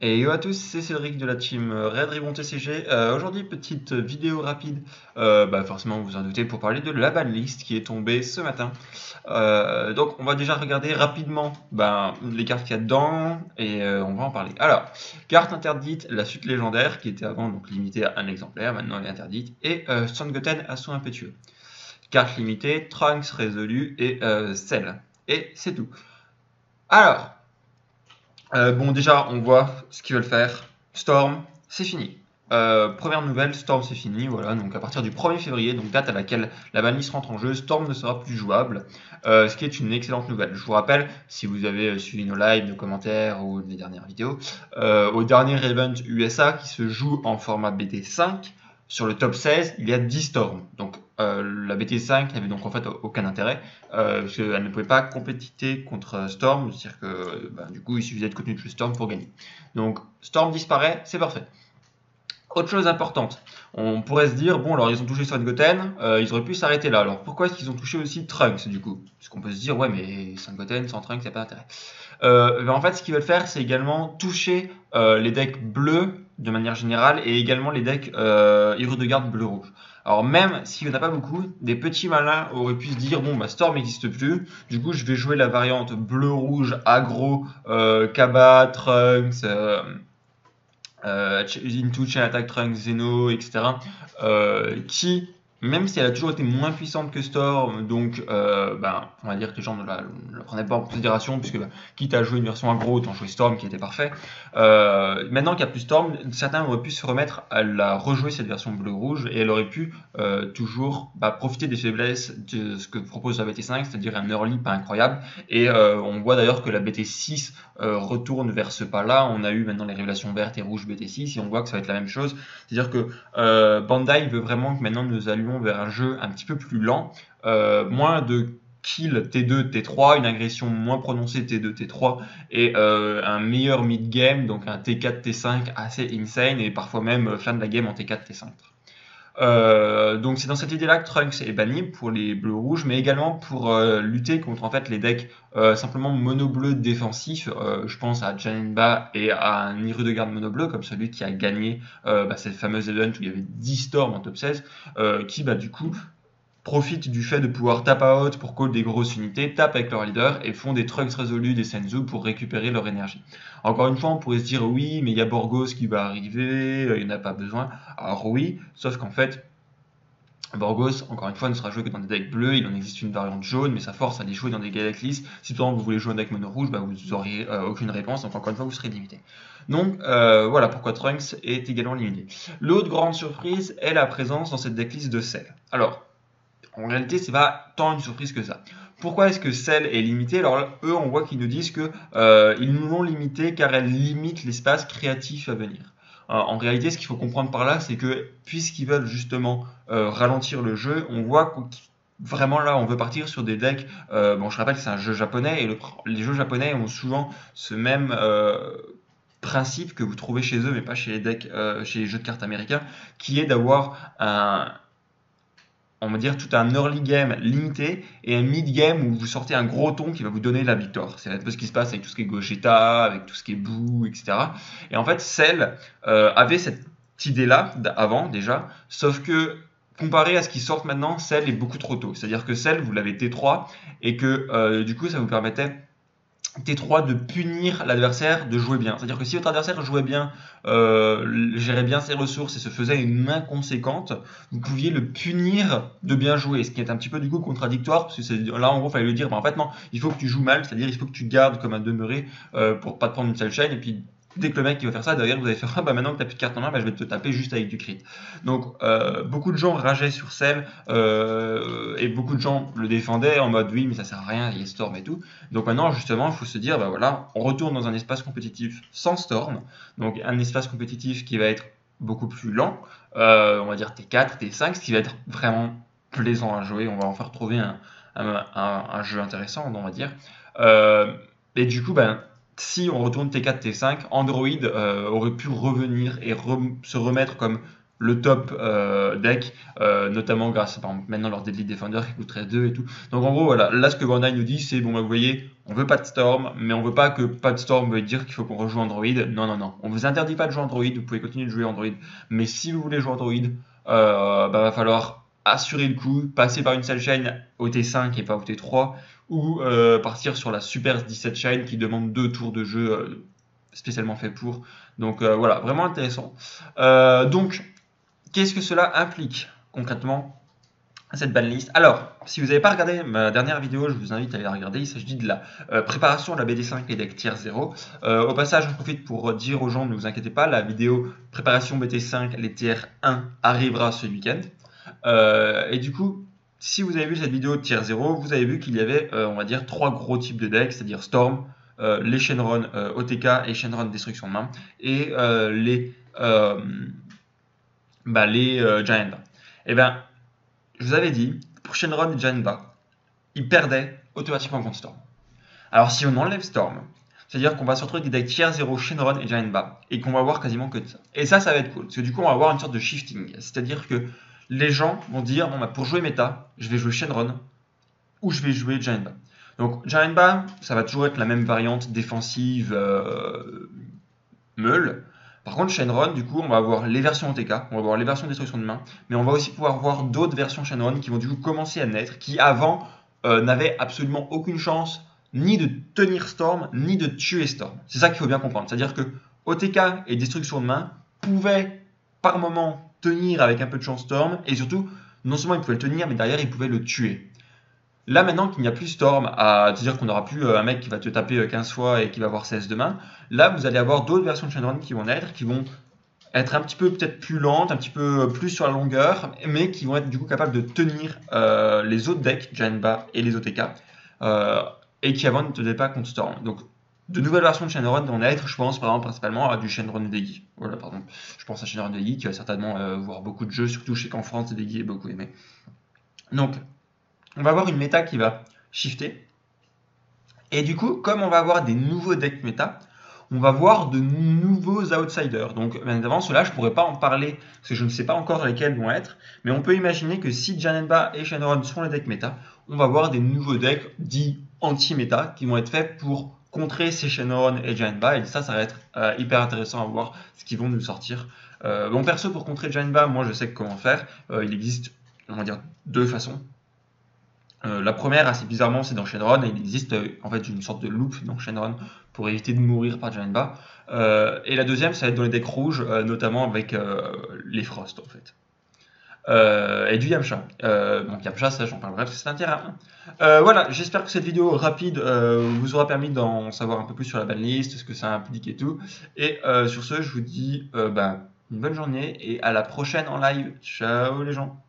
Et yo à tous, c'est Cédric de la team Red Ribbon TCG. Aujourd'hui, petite vidéo rapide, forcément vous vous en doutez, pour parler de la banlist qui est tombée ce matin. Donc on va déjà regarder rapidement les cartes qu'il y a dedans et on va en parler. Alors, carte interdite, la suite légendaire qui était avant donc limitée à un exemplaire, maintenant elle est interdite, et Son Goten Assaut Impétueux. Carte limitée, Trunks résolu et Cell. Et c'est tout. Alors, déjà, on voit ce qu'ils veulent faire. Storm, c'est fini. Première nouvelle, Storm c'est fini, voilà, donc à partir du 1er février, donc date à laquelle la banlist rentre en jeu, Storm ne sera plus jouable, ce qui est une excellente nouvelle. Je vous rappelle, si vous avez suivi nos lives, nos commentaires ou les dernières vidéos, au dernier event USA qui se joue en format BT5, sur le top 16, il y a 10 Storms. Donc la BT5 n'avait donc en fait aucun intérêt, parce qu'elle ne pouvait pas compétiter contre Storm, c'est-à-dire que du coup il suffisait de contenu de Storm pour gagner. Donc Storm disparaît, c'est parfait. Autre chose importante, on pourrait se dire, bon alors ils ont touché Son Goten, ils auraient pu s'arrêter là, alors pourquoi est-ce qu'ils ont touché aussi Trunks du coup? Parce qu'on peut se dire, ouais mais Son Goten sans Trunks, il n'y a pas d'intérêt. En fait ce qu'ils veulent faire, c'est également toucher les decks bleus de manière générale, et également les decks héros de garde bleu-rouge. Alors même s'il n'y en a pas beaucoup, des petits malins auraient pu se dire, bon bah Storm n'existe plus, du coup je vais jouer la variante bleu-rouge, aggro, Kaba, Trunks... Into Chain Attack Trunks, Zeno, etc. Qui, même si elle a toujours été moins puissante que Storm, donc on va dire que les gens ne la prenaient pas en considération, puisque quitte à jouer une version aggro, autant jouer Storm qui était parfait. Maintenant qu'il n'y a plus Storm, certains auraient pu se remettre à la rejouer cette version bleu-rouge, et elle aurait pu toujours profiter des faiblesses de ce que propose la BT5, c'est-à-dire un early pas incroyable, et on voit d'ailleurs que la BT6 retourne vers ce pas-là. On a eu maintenant les révélations vertes et rouges BT6 et on voit que ça va être la même chose. C'est-à-dire que Bandai veut vraiment que maintenant nous allions vers un jeu un petit peu plus lent, moins de kill T2, T3, une agression moins prononcée T2, T3 et un meilleur mid-game, donc un T4, T5 assez insane et parfois même fin de la game en T4, T5. Donc c'est dans cette idée-là que Trunks est banni pour les bleus rouges, mais également pour lutter contre en fait les decks simplement mono-bleu défensifs. Je pense à Janemba et à un Hiru de garde mono-bleu comme celui qui a gagné cette fameuse event où il y avait 10 Storms en top 16, qui du coup profitent du fait de pouvoir tap out pour call des grosses unités, tapent avec leur leader et font des Trunks résolus, des Senzu pour récupérer leur énergie. Encore une fois, on pourrait se dire oui, mais il y a Borgos qui va arriver, il n'y en a pas besoin. Alors oui, sauf qu'en fait, Borgos, encore une fois, ne sera joué que dans des decks bleus, il en existe une variante jaune, mais ça force à les jouer dans des decks lisses. Si par exemple vous voulez jouer un deck mono rouge, vous n'aurez aucune réponse, donc encore une fois vous serez limité. Donc voilà pourquoi Trunks est également limité. L'autre grande surprise est la présence dans cette decklist de Cell. Alors, en réalité, c'est pas tant une surprise que ça. Pourquoi est-ce que Cell est limité? Alors eux, on voit qu'ils nous disent que ils nous l'ont limité car elle limite l'espace créatif à venir. En réalité, ce qu'il faut comprendre par là, c'est que puisqu'ils veulent justement ralentir le jeu, on voit vraiment là, on veut partir sur des decks. Je rappelle que c'est un jeu japonais et les jeux japonais ont souvent ce même principe que vous trouvez chez eux, mais pas chez les decks, chez les jeux de cartes américains, qui est d'avoir on va dire tout un early game limité et un mid game où vous sortez un gros ton qui va vous donner la victoire. C'est un peu ce qui se passe avec tout ce qui est Gogeta, avec tout ce qui est Boo, etc. Et en fait, Cell avait cette idée-là avant déjà, sauf que comparé à ce qui sort maintenant, Cell est beaucoup trop tôt. C'est-à-dire que Cell, vous l'avez T3 et que du coup, ça vous permettait T3 de punir l'adversaire de jouer bien. C'est-à-dire que si votre adversaire jouait bien, gérait bien ses ressources et se faisait une main conséquente, vous pouviez le punir de bien jouer, ce qui est un petit peu du coup contradictoire, parce que là en gros il fallait lui dire, en fait non, il faut que tu joues mal, c'est-à-dire il faut que tu gardes comme un demeuré pour pas te prendre une seule chaîne, et puis dès que le mec qui va faire ça, derrière vous allez faire maintenant que t'as plus de carte en main, je vais te taper juste avec du crit. Donc beaucoup de gens rageaient sur Cell et beaucoup de gens le défendaient en mode oui mais ça sert à rien, il y a Storm et tout. Donc maintenant justement il faut se dire on retourne dans un espace compétitif sans Storm, donc un espace compétitif qui va être beaucoup plus lent, on va dire T4, T5, ce qui va être vraiment plaisant à jouer, on va enfin retrouver un jeu intéressant on va dire. Et du coup si on retourne T4, T5, Android aurait pu revenir et se remettre comme le top deck, notamment grâce à par exemple, maintenant leur Deadly Defender qui coûterait 2 et tout. Donc en gros, voilà, là ce que Bandai nous dit, c'est bon, bah, vous voyez, on veut pas de Storm, mais on veut pas que pas de Storm veut dire qu'il faut qu'on rejoue Android. Non, non, non, on vous interdit pas de jouer Android, vous pouvez continuer de jouer Android, mais si vous voulez jouer Android, bah, va falloir assurer le coup, passer par une seule chaîne au T5 et pas au T3, ou partir sur la Super 17 chaîne qui demande 2 tours de jeu spécialement fait pour. Donc voilà, vraiment intéressant. Donc, qu'est-ce que cela implique concrètement, cette banlist? Alors, si vous n'avez pas regardé ma dernière vidéo, je vous invite à aller la regarder. Il s'agit de la préparation de la BT5 et deck tier 0. Au passage, j'en profite pour dire aux gens, ne vous inquiétez pas, la vidéo préparation BT5, les tier 1 arrivera ce week-end. Et du coup, si vous avez vu cette vidéo de tier 0, vous avez vu qu'il y avait, on va dire, 3 gros types de decks, c'est-à-dire Storm, les Shenron OTK et Shenron Destruction de main, et les Giant Ba. Et bien, je vous avais dit, pour Shenron et Giant Ba, ils perdaient automatiquement contre Storm. Alors si on enlève Storm, c'est-à-dire qu'on va se retrouver avec des decks tier 0 Shenron et Giant Ba, et qu'on va avoir quasiment que de ça. Et ça va être cool, parce que du coup on va avoir une sorte de shifting, c'est-à-dire que les gens vont dire, bon bah pour jouer méta, je vais jouer Shenron, ou je vais jouer Giant Ba. Donc Giant Ba, ça va toujours être la même variante défensive meule. Par contre, Shenron, du coup, on va avoir les versions OTK, on va avoir les versions destruction de main, mais on va aussi pouvoir voir d'autres versions Shenron qui vont du coup commencer à naître, qui avant n'avaient absolument aucune chance ni de tenir Storm, ni de tuer Storm. C'est ça qu'il faut bien comprendre. C'est-à-dire que OTK et destruction de main pouvaient par moment tenir avec un peu de chance Storm, et surtout, non seulement ils pouvaient le tenir, mais derrière ils pouvaient le tuer. Là maintenant qu'il n'y a plus Storm, c'est-à-dire qu'on n'aura plus un mec qui va te taper 15 fois et qui va avoir 16 de main, là vous allez avoir d'autres versions de Shenron qui vont naître, qui vont être un petit peu peut-être plus lentes, un petit peu plus sur la longueur, mais qui vont être du coup capables de tenir les autres decks, Giant Ba et les OTK, et qui avant ne tenaient pas contre Storm. Donc de nouvelles versions de Shenron vont naître, je pense par exemple principalement à du Shenron Degi. Voilà, pardon. Je pense à Shenron Degi qui va certainement voir beaucoup de jeux, surtout je sais qu'en France Degi est beaucoup aimé. Donc on va avoir une méta qui va shifter. Et du coup, comme on va avoir des nouveaux decks méta, on va voir de nouveaux outsiders. Donc, bien évidemment, ceux-là, je ne pourrais pas en parler parce que je ne sais pas encore lesquels vont être. Mais on peut imaginer que si Giant Ba et Shenron sont les decks méta, on va voir des nouveaux decks dits anti-méta qui vont être faits pour contrer ces Shenron et Giant Ba. Et ça va être hyper intéressant à voir ce qu'ils vont nous sortir. Bon, perso, pour contrer Giant Ba, moi, je sais comment faire. Il existe, on va dire, 2 façons. La première, assez bizarrement, c'est dans Shenron, et il existe en fait une sorte de loop dans Shenron pour éviter de mourir par Giant Ba. Et la deuxième, ça va être dans les decks rouges, notamment avec les Frost en fait. Et du Yamcha. Donc Yamcha, ça j'en parlerai parce que c'est un terrain. Voilà, j'espère que cette vidéo rapide vous aura permis d'en savoir un peu plus sur la banlist, ce que ça implique et tout. Et sur ce, je vous dis une bonne journée et à la prochaine en live. Ciao les gens.